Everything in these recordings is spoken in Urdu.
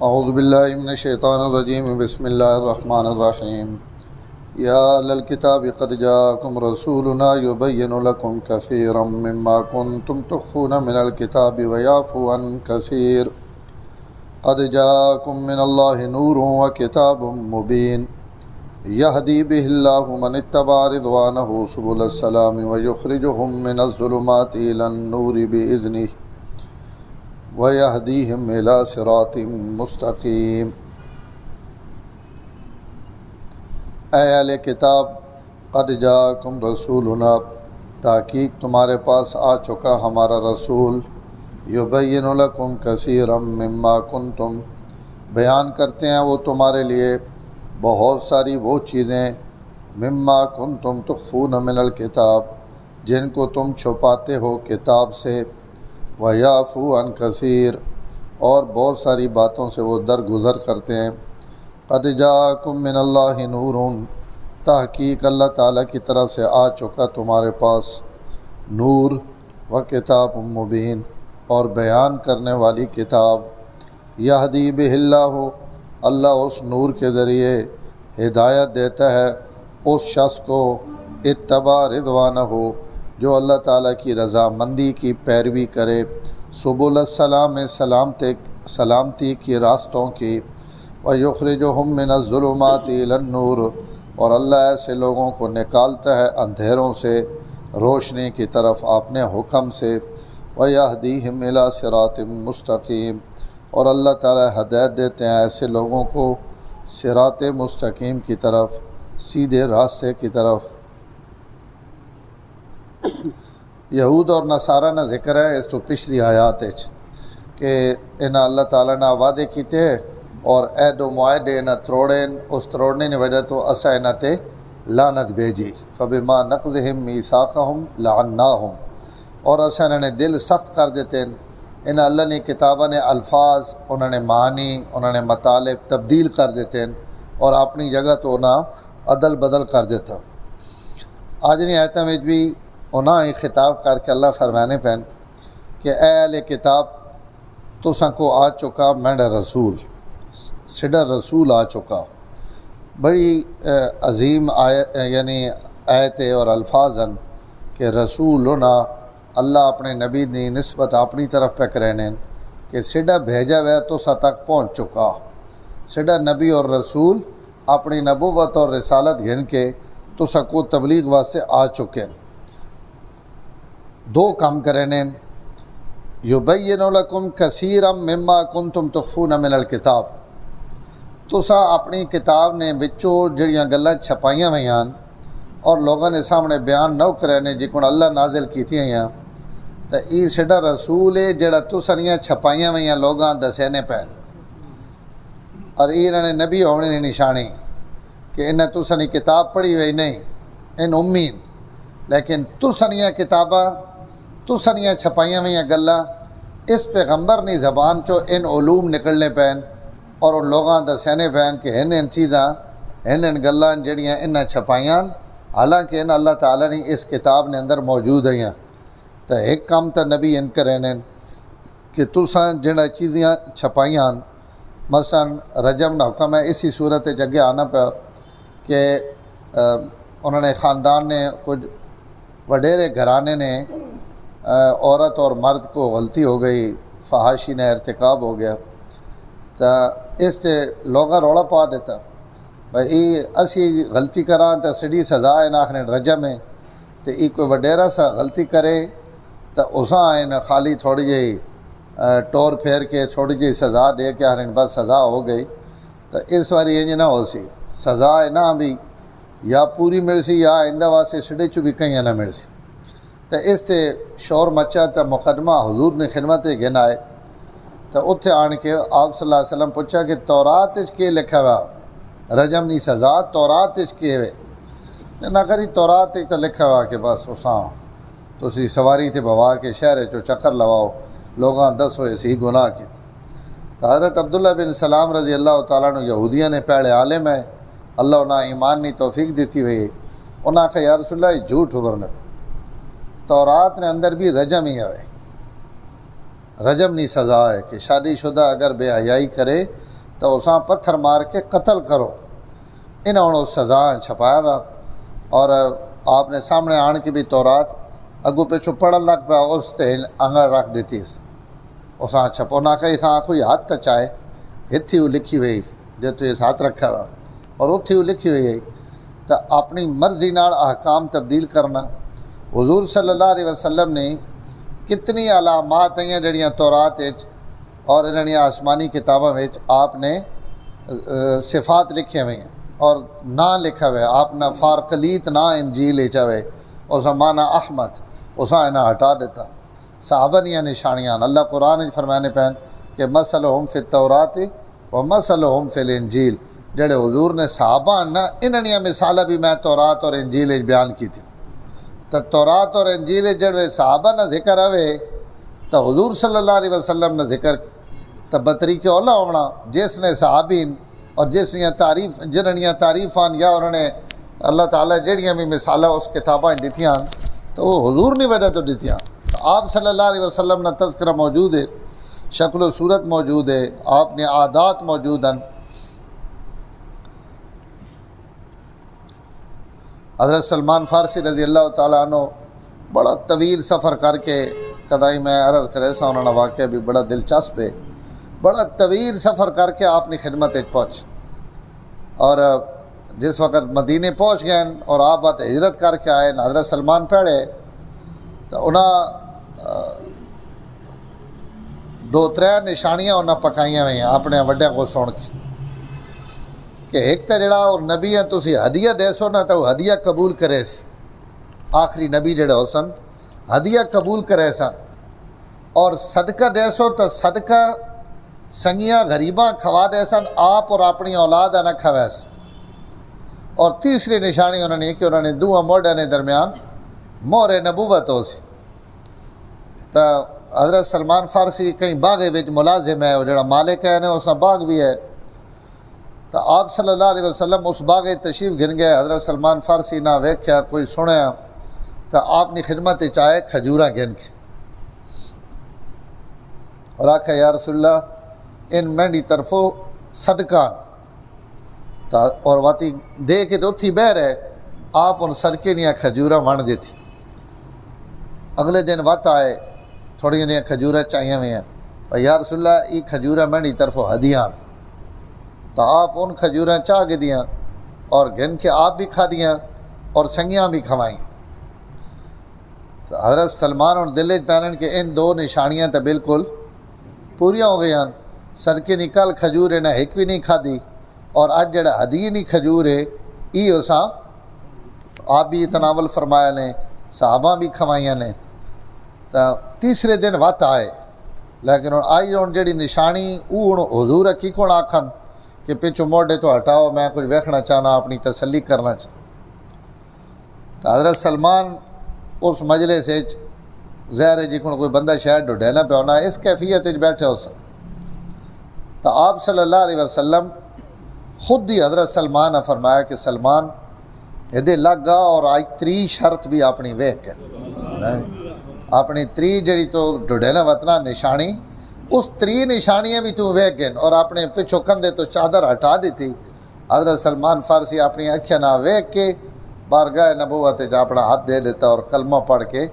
اعوذ باللہ من الشیطان الرجیم بسم اللہ الرحمن الرحیم یا اہل الکتاب قد جاءکم رسولنا یبین لکم کثیرا مما کنتم تخفون من الکتاب ویعفو عن کثیر قد جاءکم من اللہ نور وکتاب مبین یہدی بہ اللہ من اتبع رضوانہ سبل السلام ویخرجہم من الظلمات الی النور بإذنہ وَيَهْدِيهِمْ إِلَىٰ صِرَاطٍ مُسْتَقِيمٍ۔ اے اہل کتاب قد جاءکم رسولنا، تحقیق تمہارے پاس آ چکا ہمارا رسول، یبین لکم کثیرا مما کنتم، بیان کرتے ہیں وہ تمہارے لیے بہت ساری وہ چیزیں مما کنتم تخفون من الکتاب، جن کو تم چھپاتے ہو کتاب سے، وَيَعْفُو عَنْ كَثِيرٍ، اور بہت ساری باتوں سے وہ درگزر کرتے ہیں۔ قد جاءکم من اللہ نور، تحقیق اللہ تعالیٰ کی طرف سے آ چکا تمہارے پاس نور و کتاب مبین، اور بیان کرنے والی کتاب۔ یہدی بہ اللہ، اللہ اس نور کے ذریعے ہدایت دیتا ہے اس شخص کو اتبع رضوانہ ہو جو اللہ تعالیٰ کی رضامندی کی پیروی کرے، سبل السلام سلامتی کی راستوں کی، وَيُخْرِجُهُم مِّنَ الظُّلُمَاتِ إِلَى النُّورِ، اور اللہ ایسے لوگوں کو نکالتا ہے اندھیروں سے روشنی کی طرف اپنے حکم سے، وَيَهْدِيهِمْ إِلَىٰ صِرَاطٍ مُسْتَقِيمٍ، اور اللہ تعالیٰ ہدایت دیتے ہیں ایسے لوگوں کو صراط مستقیم کی طرف، سیدھے راستے کی طرف۔ یہود اور نصارہ نہ ذکر ہے اس تو پچھلی آیات کہ انہاں اللہ تعالیٰ نے وعدے کیتے اور عہد و معاہدے نہ تروڑے، اس تروڑنے کی وجہ تو اسا انہاں تے لعنت بھیجی، فبما نقضہم میثاقہم لعناہم، اور اسا انہوں نے دل سخت کر دیتے، انہاں اللہ نے کتابہ نے الفاظ، انہوں نے معنی، انہوں نے مطالب تبدیل کر دیتے اور اپنی جگہ تو انہاں عدل بدل کر دیتا۔ آج نے آیتاں میں بھی انہاں ہی خطاب کر کے اللہ فرمانے پہن کہ اے اہل کتاب تساں کو آ چکا میرا رسول، سڈا رسول آ چکا۔ بڑی عظیم آیت اور الفاظ ہیں کہ رسول ہونا اللہ اپنے نبی دی نسبت اپنی طرف پہ کرنے کہ سڈا بھیجا ہوا تساں تک پہنچ چکا، سڈا نبی اور رسول اپنی نبوت اور رسالت گھن کے تساں کو تبلیغ واسطے آ چکے ہیں۔ دو کام کرنے، یبین لکم کثیرا مما کنتم تخفون من الکتاب، تساں اپنی کتاب نے وچوں جڑیاں گلاں چھپائیاں ہوئیاں اور لوگوں نے سامنے بیان نہ کرنے جکن اللہ نازل کیتیاں ہیں، تو یہ سڈا رسول ہے جڑا تساں چھپائیاں ہوئیاں لوگاں دسینے پین، اور یہ انہوں نے نبی ہونے کی نشانی کہ انہیں تساں کتاب پڑھی ہوئی نہیں، ان امین، لیکن تساں کتاباں تساں چھپائیاں ہوئیاں گلاں اس پیغمبر نی زبان چو ان علوم نکلنے پین اور ان لوگاں دسینے پین کہ ان چیزاں ان گلاں جڑیاں انہیں چھپائیاں حالانکہ ان اللہ تعالیٰ نے اس کتاب نے اندر موجود ہیں۔ تو ایک کام تو نبی ان کرنے کہ تساں جڑا چیزاں چھپائیاں، مثلا رجم نہ حکم ہے اسی صورت جگہ آنا پیا کہ انہوں نے خاندان نے کچھ وڈیرے گھرانے نے عورت اور مرد کو غلطی ہو گئی، فحاشی نے ارتکاب ہو گیا، تو اس سے لوگاں روڑا پا دیتا بھائی اسی غلطی کراں تو سڑی سزا ہے آخر رجم ہے، تو یہ کوئی وڈیرا سا غلطی کرے تو اساں آئین خالی تھوڑی جہی ٹور پھیر کے تھوڑی جہی سزا دے کے آخر بس سزا ہو گئی، تو اس واری انج نہ ہو سی، سزا ہے نہ بھی یا پوری مل سی یا آئندہ واسطے سڑے چو بھی کہیں نہ مل سی۔ تو اس سے شور مچا تو مقدمہ حضور نے خدمت گن آئے، تو اتھے آن کے آپ صلی اللہ علیہ وسلم پوچھا کہ تورات کے لکھا ہوا رجم نی سزا تورات کے ہوئے، نہ کری تورات تو لکھا ہوا کہ بس اساں تسی سواری تے بوا کے شہر چو چکر لواؤ لوگاں دسو اسی گناہ کی۔ تو حضرت عبداللہ بن سلام رضی اللہ تعالیٰ عنہ یہودیاں نے پہلے عالم ہے، اللہ انہیں ایمان نی توفیق دیتی ہوئی، انہاں کہا یا رسول اللہ جھوٹ ابھرنے، تورات نے اندر بھی رجم ہی ہے، رجم نہیں سزا ہے کہ شادی شدہ اگر بے حیائی کرے تو اساں پتھر مار کے قتل کرو. انہوں نے سزا چھپایا ہوا. اور آپ نے سامنے آن کی بھی تورات اگو پیچھو پڑھن لگ پیا, اس تے انگڑ رکھ دیتی. اساں چھپو نہ کہ اساں کوئی ہاتھ تچائے, ہتھی وہ لکھی ہوئی جو تو اس ہاتھ رکھا ہوا اور اتھی وہ لکھی ہوئی ہے. تو اپنی مرضی نال احکام تبدیل کرنا. حضور صلی اللہ علیہ وسلم نے کتنی علامات ہیں جڑیاں تورات اور انہوں آسمانی کتابوں میں آپ نے صفات لکھے ہوئے ہیں اور نا لکھا ہوئے. آپ نے فارقلیت نا انجیل لکھا ہوئے, اس مانا احمد, اساں انہیں ہٹا دیتا. صحابہ نیا نشانیاں اللہ قرآن فرمانے پہن کہ مثلہم فی التورات و مثلہم فی الانجیل. جڑے حضور نے صحابہ نا انہاں مثالیں بھی میں تورات اور انجیل بیان کی تھی. تو تورات اور انجیل جڑے صحابہ نہ ذکر ہوئے تو حضور صلی اللہ علیہ وسلم نے ذکر تو بطریق اولا ہونا جس نے صحابین اور جس نے تعریف جنہاں تعریفان یا انہوں نے اللہ تعالیٰ جڑیاں بھی مثالیں اس کتابیں دیتیاں تو وہ حضور نے وجہ تو دیتیاں. تو آپ صلی اللہ علیہ وسلم نے تذکرہ موجود ہے, شکل و صورت موجود ہے, آپ نے عادات موجود ہیں. حضرت سلمان فارسی رضی اللہ تعالیٰ عنہ بڑا طویل سفر کر کے کدائی میں عرض کرے سا انہوں نے واقعہ بھی بڑا دلچسپ ہے. بڑا طویل سفر کر کے آپ نے خدمت پہنچ اور جس وقت مدینے پہنچ گئے اور آپ بات ہجرت کر کے آئے حضرت سلمان پہڑے تو انہاں دو ترے نشانیاں انہاں پکائیاں ہوئی ہیں اپنے وڈے کو سن کے کہ ایک تو جڑا اور نبی ہیں تسی ہدیہ دے سو نہ تو ہدیہ قبول کرے سی. آخری نبی جڑے ہو سن ہدیہ قبول کرے سن اور صدقہ دے سو تو صدقہ سنگیاں غریباں کھوا دے سن, آپ اور اپنی اولاد نہ کھوے سن. اور تیسری نشانی انہوں نے کہ انہوں نے دو موڈے نے درمیان مہر نبوت ہو سی. تو حضرت سلمان فارسی کہیں باغ وچ ملازم ہے, وہ جڑا مالک ہے اس کا باغ بھی ہے. تو آپ صلی اللہ علیہ وسلم اس باغ تشریف گھن گئے. حضرت سلمان فارسی نہ ویکھیا کوئی سنیا تو آپ نے خدمت چاہے کھجورا گھن کے اور آکھا یا رسول اللہ ان مینڈی طرفوں صدقہ اور واتی دے کے تو تھی بہ رہے آپ ان صدقے نیا کھجورا ون دیتی. اگلے دن وقت آئے تھوڑی نیا کھجورا چاہیے ہوئے ہیں یا رسول اللہ یہ کھجورا مینڈی طرفوں ہدیاں تو آپ ان کھجوریں چاہ کے دیاں اور گھن کے آپ بھی کھا دیاں اور سنگیاں بھی کھوائیں. تو حضرت سلمان اور دل پہنن کے ان دو نشانیاں تو بالکل پوریاں ہو گئی ہیں. سڑکے نکل کھجور ہے نہ ایک بھی نہیں کھادی اور اج جڑا ہدیے نہیں کھجور ہے یہ اساں آپ بھی تناول فرمایا نے صحابہ بھی کھوائیاں نے. تو تیسرے دن وقت آئے لیکن آئی ہوں جڑی نشانی وہ حضور کی کون آکھن کہ پچھو موڈے تو ہٹاؤ میں کچھ ویکھنا چاہنا اپنی تسلی کرنا چاہنا. تو حضرت سلمان اس مجلس ظاہر ہے جی کوئی بندہ شاید ڈھوڈے نہ پہ ہونا اس کیفیت بیٹھے ہو سن. تو آپ صلی اللہ علیہ وسلم خود ہی حضرت سلمان نے فرمایا کہ سلمان یہ لگا اور آج تری شرط بھی اپنی ویک کر اپنی تری جڑی تو ڈھوڈے نہ وطنا نشانی اس تری نشانیاں بھی تو ویک گئے اور اپنے پچھو کندھے تو چادر ہٹا دی تھی. حضرت سلمان فارسی اپنی اکھیاں نہ ویک کے بارگاہ نبوت جا اپنا ہاتھ دے دیتا اور کلمہ پڑھ کے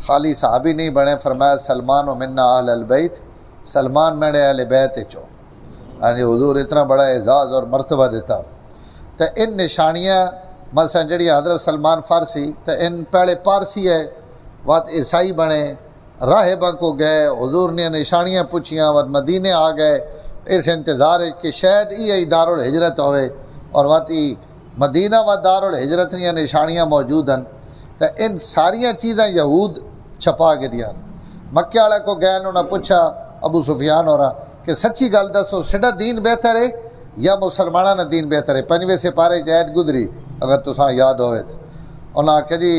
خالی صحابی نہیں بنے. فرمایا سلمان و منا اہل البیت, سلمان میرے اہل بیت چو. یعنی حضور اتنا بڑا اعزاز اور مرتبہ دیتا. تو ان نشانیاں مثلا جڑی حضرت سلمان فارسی تو ان پہلے پارسی ہے وقت عیسائی بنے راہبہ کو گئے حضور نے نشانیاں پوچھیاں وقت مدینے آ گئے اس انتظار ہے کہ شاید یہ دار الحجرت ہوئے اور وقت مدینہ و دار الحجرت نیا نشانیاں موجود ہیں. تو ان ساریاں چیزیں یہود چھپا کے دیا. مکے والے کو گئے انہوں نے پوچھا ابو سفیان ہو رہا کہ سچی گل دسو سڈا دین بہتر ہے یا مسلمانوں نے دین بہتر ہے. 5ویں سپارے جائد گزری اگر تساں یاد ہوئے تو انہاں آخیا جی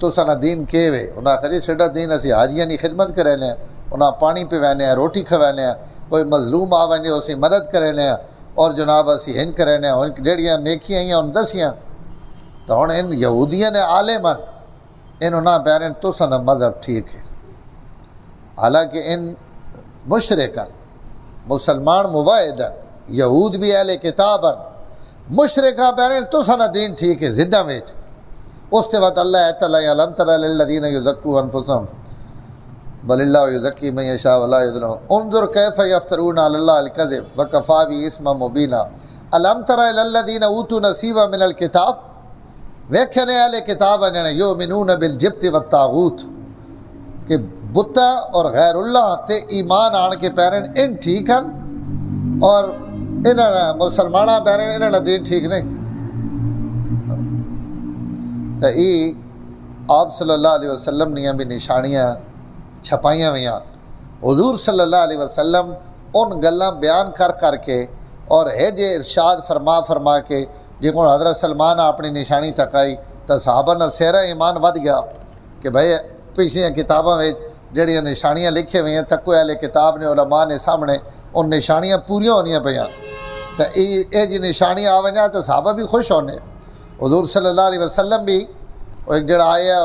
تساں نا دین کے وے. انہاں آخیا جی سڈا دین اسی حاجیاں کی خدمت کرینے ہیں, انہاں پانی پوانے ہیں, روٹی کھوانے ہیں, کوئی مظلوم آ ونجے اسی مدد کرینے ہیں اور جناب اسی ہن کرینے ہیں جڑیاں نیکیاں ہیں ان دسیاں. تو ہن ان یہودیاں نے عالمن انہوں نہ پیرن تساں نا مذہب ٹھیک ہے. حالانکہ ان مسلمان مواحدن یہود بھی اہل کتابن مشرکہ پہنے تو سنا دین ٹھیک ہے زدہ ویچ اس کے بعد اللہ تعالیٰ علم تر للذین یزکو انفسهم بل اللہ یزکی من یشاء ولا یظلمون انظر کیف یفترون علی اللہ الکذب وکفی بہ اسما مبینا علم تر للذین اوتوا نصیبا من الکتاب ویکھنے اہل کتاب نے یؤمنون بالجبت والطاغوت کہ بتا اور غیر اللہ تے ایمان آن کے پیرن ان ٹھیک ہیں اور انہاں مسلمانہ پیرن انہاں دین ٹھیک نہیں تو ای آپ صلی اللہ علیہ وسلم نے بھی نشانیاں چھپائیاں ہوئیاں حضور صلی اللہ علیہ وسلم ان گلاں بیان کر کے اور ہے جے ارشاد فرما کے جے کو حضرت سلمان اپنی نشانی تکائی تو صحابہ نے سیرہ ایمان ود گیا کہ بھئی پچھلیاں کتاباں میں جڑیاں نشانیاں لکھے ہوئی ہیں تکو اہل کتاب نے علماء نے سامنے ان نشانیاں پوریاں ہونیاں پیاں تو اے جی نشانیاں آویں تو صحابہ بھی خوش ہونے حضور صلی اللہ علیہ وسلم بھی ایک جڑا آیا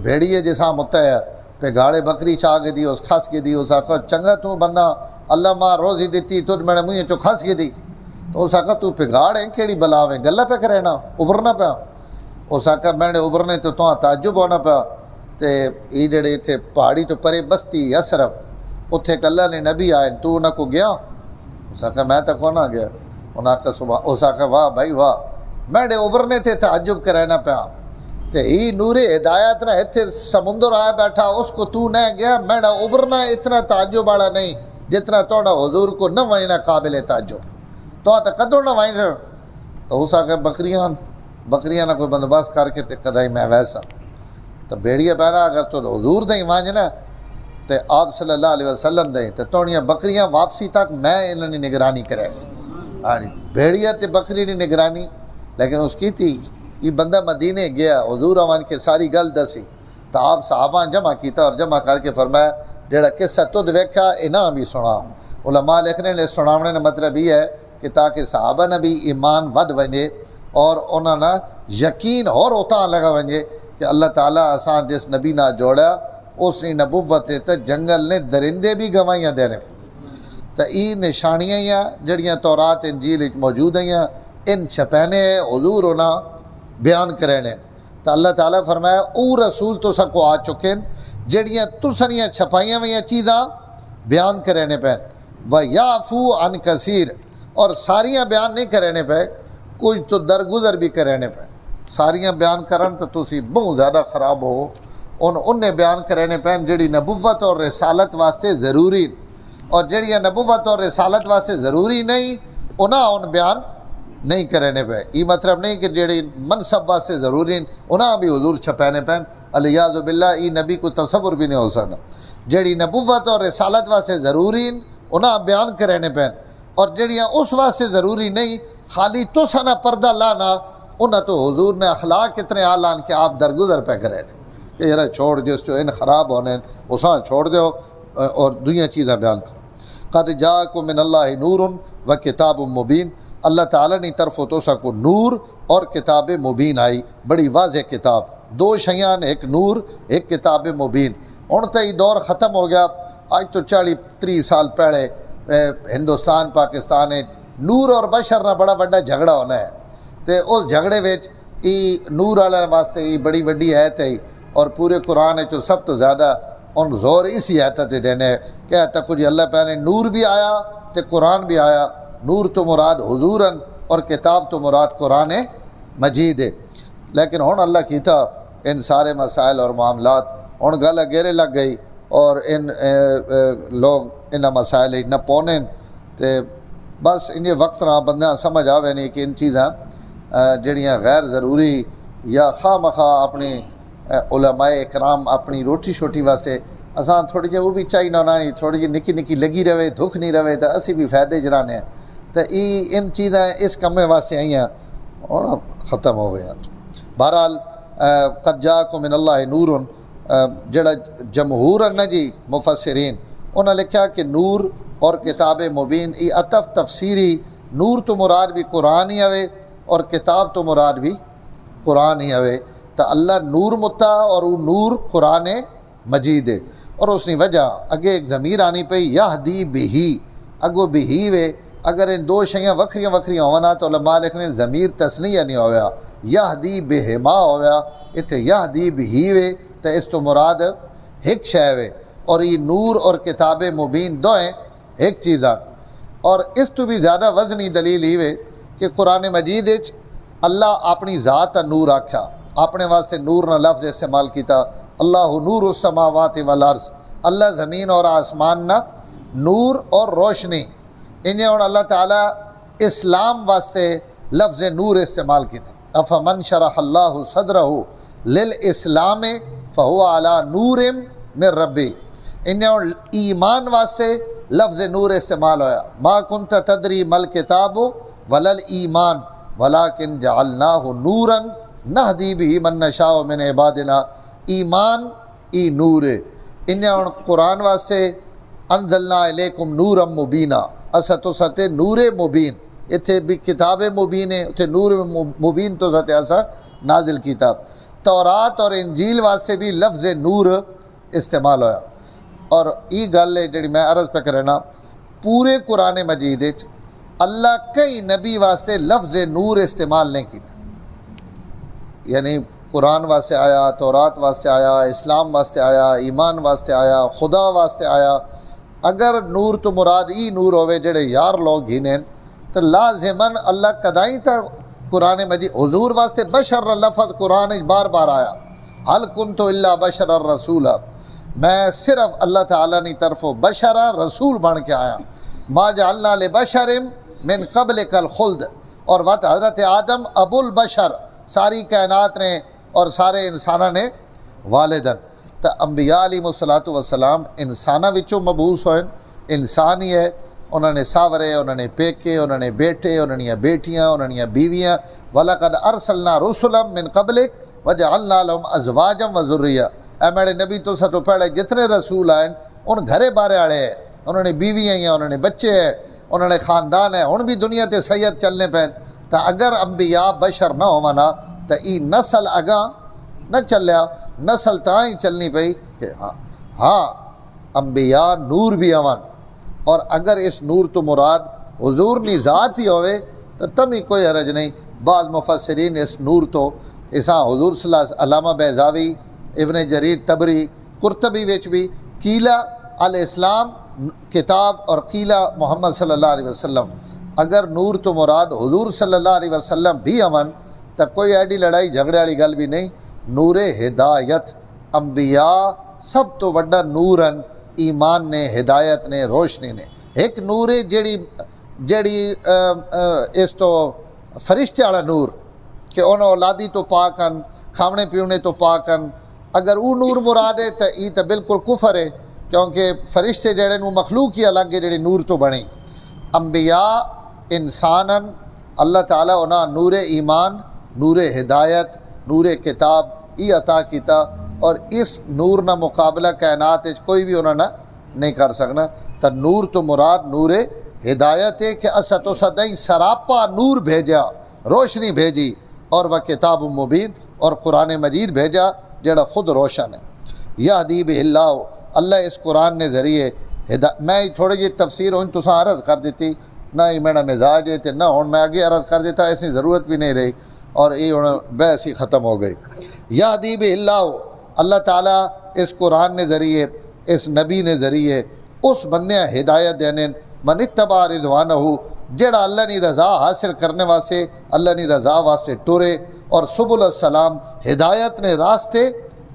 بھیڑیے جیسا متا ہے پہ گاڑے بکری چاہ کے دی اس کھس کے دی اس آخر چنگا تو بندہ اللہ ماں روزی دیتی تجھ میں نے مجھے چو کھس کے دی تو اس آخر تو پہ گاڑ ہیں کیڑی بلاویں گلہ پہ کرنا ابھرنا پیا اس آخر میں نے ابھرنے تو تعجب ہونا پیا تے یہ جڑے تھے پہاڑی تو پرے بستی یسرف اتھے کلہ نے نبی آئے تو انہاں کو گیا اس آخر میں تک ہونا گیا انہاں آخر صبح اس آخر واہ بھائی واہ میں نے ابھرنے تھے تعجب کرنا پیا تے ای نور ہدایت نہ اتھے سمندر آیا بیٹھا اس کو تو نہ گیا میں نہ ابھرنا اتنا تعجب والا نہیں جتنا توڑا حضور کو نہ وائنا قابل تعجب تو قدر نہ وائنا تو اس آخر بکریاں نہ کوئی بندوبست کر کے تے کدائی میں ویسا تو بیڑیاں پہنا اگر تو حضور دیں وانج نا تو آپ صلی اللہ علیہ وسلم دیں تو توڑیاں بکریاں واپسی تک میں انہوں نے نگرانی کرے سی بھیڑیا تے بکری نے نگرانی لیکن اس کی تھی یہ بندہ مدینے گیا حضور آوان کے ساری گل دسی تو آپ صحابہ جمع کیتا اور جمع کر کے فرمایا جڑا قصہ تد ویکھا انہاں بھی سنا علماء لکھنے نے سناونے نے مطلب یہ ہے کہ تاکہ صحابہ نے بھی ایمان ود ونجے اور انہوں نے یقین اور اتاں لگا ونجے کہ اللہ تعالیٰ آسان جس نبی نہ جوڑا اس نے نبوت تے جنگل نے درندے بھی گوائیاں دینے تو ای نشانیاں یا جڑیاں تورات انجیل موجود ہیں ان چھپینے حضور ہونا بیان کرنے تو اللہ تعالیٰ فرمایا او رسول تو سا کو آ چکے جڑیاں تسنیاں چھپائیاں ہوئی چیزاں بیان کرنے پہ وَيَعْفُو عَنْ كَثِيرٍ اور ساریاں بیان نہیں کرنے پہ کچھ تو درگزر بھی کرنے پہ ساریاں بیان کرن تو تسی بہت زیادہ خراب ہو انہیں بیان کرنے پہ جڑی نبوت اور رسالت واسطے ضروری اور جڑیاں نبوت اور رسالت واسطے ضروری نہیں ان بیان نہیں کرنے پہ یہ مطلب نہیں کہ جڑی منصب واسطے ضروری انہاں بھی حضور چھپینے پہ الیاذ باللہ ای نبی کو تصور بھی نہیں ہو سکتا جڑی نبوت اور رسالت واسطے ضروری انہاں بیان کرنے پہ اور جڑیاں اس واسطے ضروری نہیں خالی تو سنا پردہ لانا انہاں تو حضور نے اخلاق اتنے آلان کہ آپ درگزر پہ کریں کہ یار چھوڑ جس جو ان خراب ہونے اساں چھوڑ دیو اور دنیا چیزیں بیان کرو قد جاءکم من اللہ نور و کتاب مبین اللہ تعالیٰ نے طرف تو سکو نور اور کتاب مبین آئی بڑی واضح کتاب دو شیان ایک نور ایک کتاب مبین ان تے دور ختم ہو گیا آج تو 40-30 سال پہلے ہندوستان پاکستان نور اور بشر نہ بڑا بڑا جھگڑا ہونا ہے تے اس جھگڑے وچ ای نور والے واسطے ای بڑی وڈی آیت ہے اور پورے قرآن جو سب تو زیادہ ان زور اسی آیت تے دینے کہ تک جی اللہ پہلے نور بھی آیا تے قرآن بھی آیا نور تو مراد حضوراً اور کتاب تو مراد قرآن مجید ہے لیکن ہن اللہ کیتا ان سارے مسائل اور معاملات ہن گل گیرے لگ گئی اور ان لوگ ان مسائل نہ پونے تے بس ان وقت نہ بندہ سمجھ آوے نہیں کہ ان چیزاں جڑیاں غیر ضروری یا خواہ مخواہ اپنی علماء اکرام اپنی روٹی شوٹی واسطے اساں تھوڑی جی وہ بھی چاہیے نہ تھوڑی جی نکی نکی لگی رہے دکھ نہیں رہے تو اسی بھی فائدے جرانے ہیں تو ان چیزاں اس کمے واسطے آئی ہیں اور ختم ہو گیا بہرحال قد جاءکم من اللہ نور جڑا جمہور نہ جی مفسرین انہوں نے لکھا کہ نور اور کتاب مبین ای عطف تفسیری نور تو مراد بھی قرآن ہی ہوئے اور کتاب تو مراد بھی قرآن ہی ہوئے تو اللہ نور متا اور وہ نور قرآن مجید ہے اور اس کی وجہ اگے ایک ضمیر آنی پئی یہدی بہی اگو بھی ہی وے اگر ان دو شیاں وکھریاں وکھریاں ہونا تو علماء لکھنے ضمیر تسنیہ نہیں ہویا یہدی بہما ہویا اتھے یہدی بھی ہی وے تو اس تو مراد ایک شے وے اور یہ نور اور کتاب مبین دوئیں ایک چیزاں اور اس تو بھی زیادہ وزنی دلیل ہی وے کہ قرآن مجید اللہ اپنی ذات نور آکھا اپنے واسطے نور نہ لفظ استعمال کیتا اللہ نور السماوات والارض اللہ زمین اور آسمان نہ نور اور روشنی انہیں اور اللہ تعالیٰ اسلام واسطے لفظ نور استعمال کیتا افمن شرح اللہ صدرہ للاسلام فہو علی نور من ربی انہیں اور ایمان واسطے لفظ نور استعمال ہویا ما کنت تدری مل کتاب ولل ایمان ولیکن جعلناہ نورا نہدی بھی من نشاء من عبادنا ایمان ای نور انہیں اور قرآن واسطے انزلنا الیکم نورا مبینا اسا تو ستے نور مبین اتھے بھی کتاب مبین ہے اتھے نور مبین تو ستے اسا نازل کیتا تورات اور انجیل واسطے بھی لفظ نور استعمال ہویا اور یہ گل ہے جڑی میں عرض پہ کرنا پورے قرآن مجید اللہ کئی نبی واسطے لفظ نور استعمال نہیں کیتا یعنی قرآن واسطے آیا تورات واسطے آیا اسلام واسطے آیا ایمان واسطے آیا خدا واسطے آیا اگر نور تو مراد ای نور ہوئے جڑے یار لوگ گھنیں تو لازماً اللہ کدائیں تا قرآن مجید حضور واسطے بشر لفظ قرآن بار بار آیا حل کنت الا بشر الرسول میں صرف اللہ تعالیٰ نے طرف بشر رسول بن کے آیا ما جعلنا لبشر من قبلک الخلد اور وقت حضرت آدم ابو البشر ساری کائنات نے اور سارے انسانہ نے والدن تو انبیاء علیہ الصلوۃ والسلام انسانہ وچوں مبعوث ہوئے انسان ہی ہے انہوں نے ساورے انہوں نے پیکے انہوں نے بیٹے انہوں نے بیٹیاں انہوں نے بیویاں وَلَقَدْ أَرْسَلْنَا رُسُلًا مِّن قَبْلِكَ وَجَعَلْنَا لَهُمْ أَزْوَاجًا وَذُرِّيَّةً اے میرے نبی تو سب تو پہلے جتنے رسول آئے ان گھرے بارے آڑے ہیں انہوں نے بیویاں ہیں انہوں نے بچے ہیں انہوں نے خاندان ہیں ان بھی دنیا تے سید چلنے پہ تو اگر انبیاء بشر نہ ہونا تو ای نسل اگاں نہ چلیا نسل تاں ہی چلنی پئی کہ ہاں انبیاء نور بھی آوان اور اگر اس نور تو مراد حضور نی ذات ہی ہوئے تو تم ہی کوئی حرج نہیں بعض مفسرین اس نور تو اساں حضور صلی اللہ علیہ وسلم علامہ بیضاوی ابن جریر طبری قرطبی وچ بھی قیلہ الاسلام کتاب اور قیلہ محمد صلی اللہ علیہ وسلم اگر نور تو مراد حضور صلی اللہ علیہ وسلم بھی امن تو کوئی ایڈی لڑائی جھگڑے والی گل بھی نہیں نور ہدایت انبیاء سب تو وڈا نورن ایمان نے ہدایت نے روشنی نے ایک نور جیڑی اس تو فرشتے والا نور کہ انہوں اولادی تو پاکن کھاونے پیونے تو پاکن اگر وہ نور مراد ہے تو یہ تو بالکل کفر ہے کیونکہ فرشتے جڑے نو مخلوق ہی الگ ہے جڑی نور تو بنی انبیاء انسانن اللہ تعالیٰ انہاں نور ایمان نور ہدایت نور کتاب یہ عطا کیتا اور اس نور نہ مقابلہ کائنات کوئی بھی انہوں نے نہیں کر سکنا تو نور تو مراد نور ہدایت ہے کہ اسا تو سدائیں سراپا نور بھیجا روشنی بھیجی اور وہ کتاب مبین اور قرآن مجید بھیجا جڑا خود روشن ہے یہدی بہ اللہ اللہ اس قرآن نے ذریعے میں تھوڑی جی تفسیر ہوں تو عرض کر دیتی نہ ہی میرا مزاج ہے نہ ہوں میں آگے عرض کر دیتا ایسی ضرورت بھی نہیں رہی اور یہ ہوں بحث ہی ختم ہو گئی یہدی بہ اللہ اللہ تعالیٰ اس قرآن نے ذریعے اس نبی نے ذریعے اس بندے ہدایت دینے من اتبع رضوانہ جڑا اللہ نی رضا حاصل کرنے واسطے اللہ نی رضا واسطے ٹورے اور سبل السلام ہدایت نے راستے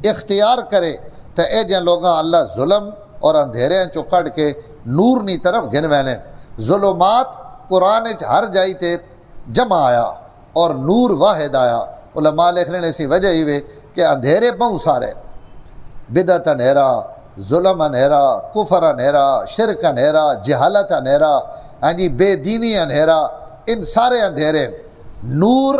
اختیار کرے تو اے جن لوگاں اللہ ظلم اور اندھیرے چو کٹ کے نور نی طرف گن وینے ظلمات قرآن ہر جائی تے جمع آیا اور نور واحد آیا علماء لکھ لینے اسی وجہ ہی وے کہ اندھیرے بہت سارے بدعت انہیرا ظلم انہیرا کفر انہیرا شرک انہیرا جہالت انہیرا ہاں جی بے دینی انہیرا ان سارے اندھیرے نور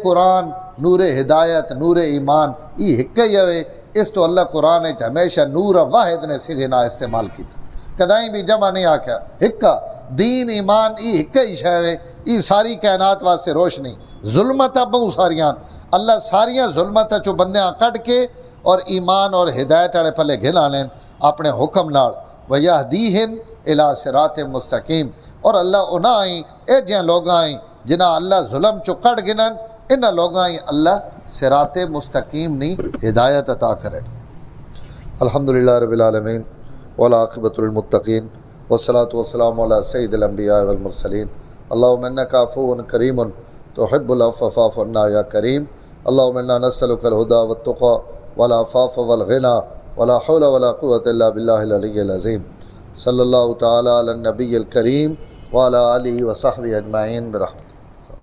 قرآن نور ہدایت نور ایمان یہ ہک ہی ہوئے اس تو اللہ قرآن ہمیشہ نور واحد نے سگنا استعمال کیتا کدائیں بھی جمع نہیں آکھا ہکا دین ایمان یہ ہک ہی شے یہ ساری کائنات واسطے روشنی ظلمت بہت ساریاں اللہ ساریاں ظلمت چو بندیاں کٹ کے اور ایمان اور ہدایت والے پلے گھن آنے اپنے حکم نال وَيَهْدِيهِمْ إِلَىٰ صِرَاطٍ مُسْتَقِيمٍ، اور اللہ انہاں آئیں اے جہاں لوگ آئیں جنہاں اللہ ظلم چو کڑ گنن، انہاں لوگ آئیں اللہ صراط مستقیم نی ہدایت عطا کرے۔ الحمدللہ رب العالمین والعاقبۃ للمتقین والصلاة والسلام علی سید الانبیاء والمرسلین۔ اللہم انک عفو کریم تحب العفو فاعف عنا یا کریم۔ اللہم انا نسألک الہدی والتقی والعفاف والغنی ولا حول ولا قوة الا باللہ العلی العظیم۔ صلی اللہ تعالی علی النبی الکریم وعلی آلہ وصحبہ اجمعین برحمتہ۔